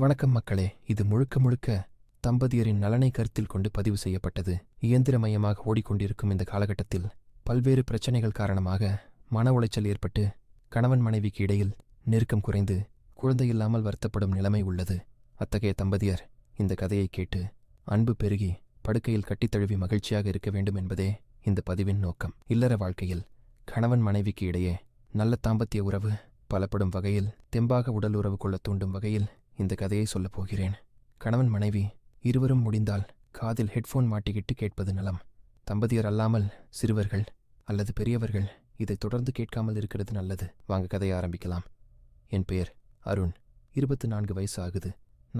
வணக்கம் மக்களே. இது முழுக்க முழுக்க தம்பதியரின் நலனை கருத்தில் கொண்டு பதிவு செய்யப்பட்டது. இயந்திரமயமாக ஓடிக்கொண்டிருக்கும் இந்த காலகட்டத்தில் பல்வேறு பிரச்சனைகள் காரணமாக மன உளைச்சல் ஏற்பட்டு கணவன் மனைவிக்கு இடையில் நெருக்கம் குறைந்து குழந்தையில்லாமல் வருத்தப்படும் நிலைமை உள்ளது. அத்தகைய தம்பதியர் இந்த கதையை கேட்டு அன்பு பெருகி படுக்கையில் கட்டித்தழுவி மகிழ்ச்சியாக இருக்க வேண்டும் என்பதே இந்த பதிவின் நோக்கம். இல்லற வாழ்க்கையில் கணவன் மனைவிக்கு இடையே நல்ல தாம்பத்திய உறவு பலப்படும் வகையில், தெம்பாக உடல் உறவு கொள்ள தூண்டும் வகையில் இந்த கதையை சொல்லப் போகிறேன். கணவன் மனைவி இருவரும் முடிந்தால் காதில் ஹெட்ஃபோன் மாட்டிக்கிட்டு கேட்பது நலம். தம்பதியர் அல்லாமல் சிறுவர்கள் அல்லது பெரியவர்கள் இதை தொடர்ந்து கேட்காமல் இருக்கிறது நல்லது. வாங்க கதையை ஆரம்பிக்கலாம். என் பெயர் அருண். 24 வயசு ஆகுது.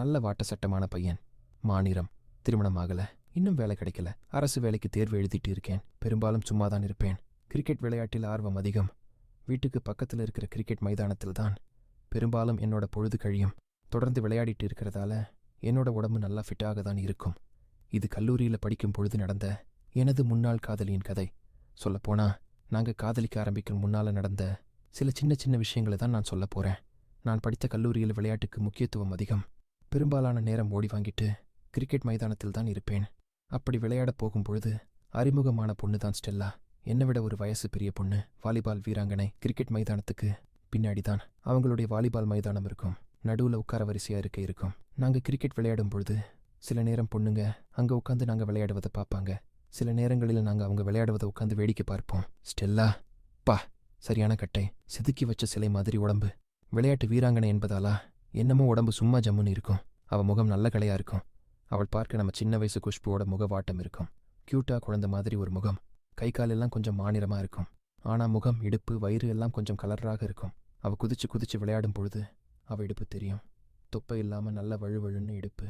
நல்ல வாட்ட சட்டமான பையன். மாநிறம். திருமணம் ஆகல. இன்னும் வேலை கிடைக்கல. அரசு வேலைக்கு தேர்வு எழுதிட்டு இருக்கேன். பெரும்பாலும் சும்மாதான் இருப்பேன். கிரிக்கெட் விளையாட்டில் ஆர்வம் அதிகம். வீட்டுக்கு பக்கத்தில் இருக்கிற கிரிக்கெட் மைதானத்தில் தான் பெரும்பாலும் என்னோட பொழுது கழியும். தொடர்ந்து விளையாடிட்டு இருக்கிறதால என்னோட உடம்பு நல்லா ஃபிட்டாக தான் இருக்கும். இது கல்லூரியில் படிக்கும் பொழுது நடந்த எனது முன்னாள் காதலியின் கதை. சொல்லப்போனா நாங்கள் காதலிக்க ஆரம்பிக்கும் முன்னால் நடந்த சில சின்ன சின்ன விஷயங்களை தான் நான் சொல்ல போகிறேன். நான் படித்த கல்லூரியில் விளையாட்டுக்கு முக்கியத்துவம் அதிகம். பெரும்பாலான நேரம் ஓடி வாங்கிட்டு கிரிக்கெட் மைதானத்தில் தான் இருப்பேன். அப்படி விளையாடப் போகும் பொழுது அறிமுகமான பொண்ணு தான் ஸ்டெல்லா. என்னை விட ஒரு வயசு பெரிய பொண்ணு. வாலிபால் வீராங்கனை. கிரிக்கெட் மைதானத்துக்கு பின்னாடி தான் அவங்களுடைய வாலிபால் மைதானம் இருக்கும். நடுவில் உட்கார வரிசையாக இருக்கும். நாங்கள் கிரிக்கெட் விளையாடும் பொழுது சில நேரம் பொண்ணுங்க அங்கே உட்காந்து நாங்கள் விளையாடுவதை பார்ப்பாங்க. சில நேரங்களில் நாங்கள் அவங்க விளையாடுவதை உட்காந்து வேடிக்கை பார்ப்போம். ஸ்டெல்லா பா, சரியான கட்டை, செதுக்கி வச்ச சிலை மாதிரி உடம்பு. விளையாட்டு வீராங்கனை என்பதாலா என்னமோ உடம்பு சும்மா ஜம்முன்னு இருக்கும். அவள் முகம் நல்ல கலையாக இருக்கும். அவள் பார்க்க நம்ம சின்ன வயசு குஷ்புவோட முகவாட்டம் இருக்கும். க்யூட்டா குழந்தை மாதிரி ஒரு முகம். கை காலெல்லாம் கொஞ்சம் மாநிறமாக இருக்கும். ஆனால் முகம், இடுப்பு, வயிறு எல்லாம் கொஞ்சம் கலராக இருக்கும். அவள் குதிச்சு குதிச்சு விளையாடும் பொழுது அவள் இடுப்பு தெரியும். தொப்பை இல்லாமல் நல்ல வழுவழுன்னு இடுப்பு.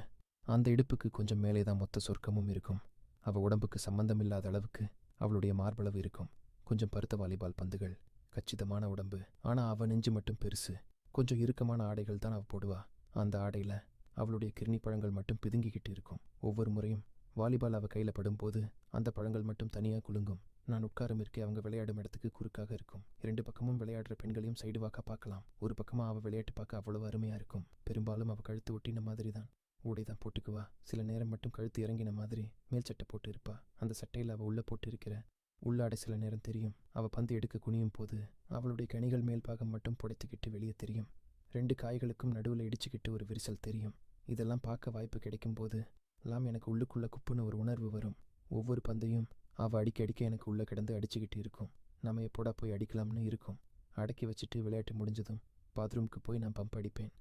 அந்த இடுப்புக்கு கொஞ்சம் மேலே தான் மொத்த சொர்க்கமும் இருக்கும். அவள் உடம்புக்கு சம்பந்தமில்லாத அளவுக்கு அவளுடைய மார்பளவு இருக்கும். கொஞ்சம் பருத்த வாலிபால் பந்துகள். கச்சிதமான உடம்பு. ஆனால் அவள் நெஞ்சு மட்டும் பெருசு. கொஞ்சம் இறுக்கமான ஆடைகள் தான் அவள் போடுவா. அந்த ஆடையில் அவளுடைய கிர்னி பழங்கள் மட்டும் பிதுங்கிக்கிட்டு இருக்கும். ஒவ்வொரு முறையும் வாலிபால் அவள் கையில் படும்போது அந்த பழங்கள் மட்டும் தனியாக குலுங்கும். நான் உட்காரும் இருக்கே அவங்க விளையாடும் இடத்துக்கு குறுக்காக இருக்கும். 2 பக்கமும் விளையாடுற பெண்களையும் சைடு வாக்கா பார்க்கலாம். ஒரு பக்கமாக அவள் விளையாட்டு பார்க்க அவ்வளவு அருமையாக இருக்கும். பெரும்பாலும் அவள் கழுத்து ஒட்டின மாதிரி தான் ஊடை தான் போட்டுக்குவா. சில நேரம் மட்டும் கழுத்து இறங்கின மாதிரி மேல் சட்டை போட்டு இருப்பா. அந்த சட்டையில் அவள் உள்ளே போட்டு இருக்கிற உள்ளாடை சில நேரம் தெரியும். அவள் பந்து எடுக்க குனியும் போது அவளுடைய கனிகள் மேல் பாகம் மட்டும் புடைத்துக்கிட்டு வெளியே தெரியும். 2 காய்களுக்கும் நடுவில் இடிச்சுக்கிட்டு ஒரு விரிசல் தெரியும். இதெல்லாம் பார்க்க வாய்ப்பு கிடைக்கும் போது எல்லாம் எனக்கு உள்ளுக்குள்ளே குப்புன்னு ஒரு உணர்வு வரும். ஒவ்வொரு பந்தையும் அவள் அடிக்க எனக்கு உள்ளே கிடந்து அடிச்சுக்கிட்டு இருக்கும். நம்ம எப்போடா போய் அடிக்கலாம்னு இருக்கும். அடக்கி வச்சுட்டு விளையாட்டு முடிஞ்சதும் பாத்ரூமுக்கு போய் நான் பம்ப் அடிப்பேன்.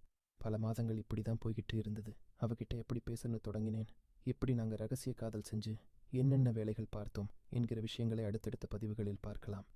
பல மாதங்கள் இப்படி தான் போய்கிட்டு இருந்தது. அவகிட்ட எப்படி பேசணும்னு தொடங்கினேன், எப்படி நாங்கள் ரகசிய காதல் செஞ்சு என்னென்ன வேலைகள் பார்த்தோம் என்கிற விஷயங்களை அடுத்தடுத்த பதிவுகளில் பார்க்கலாம்.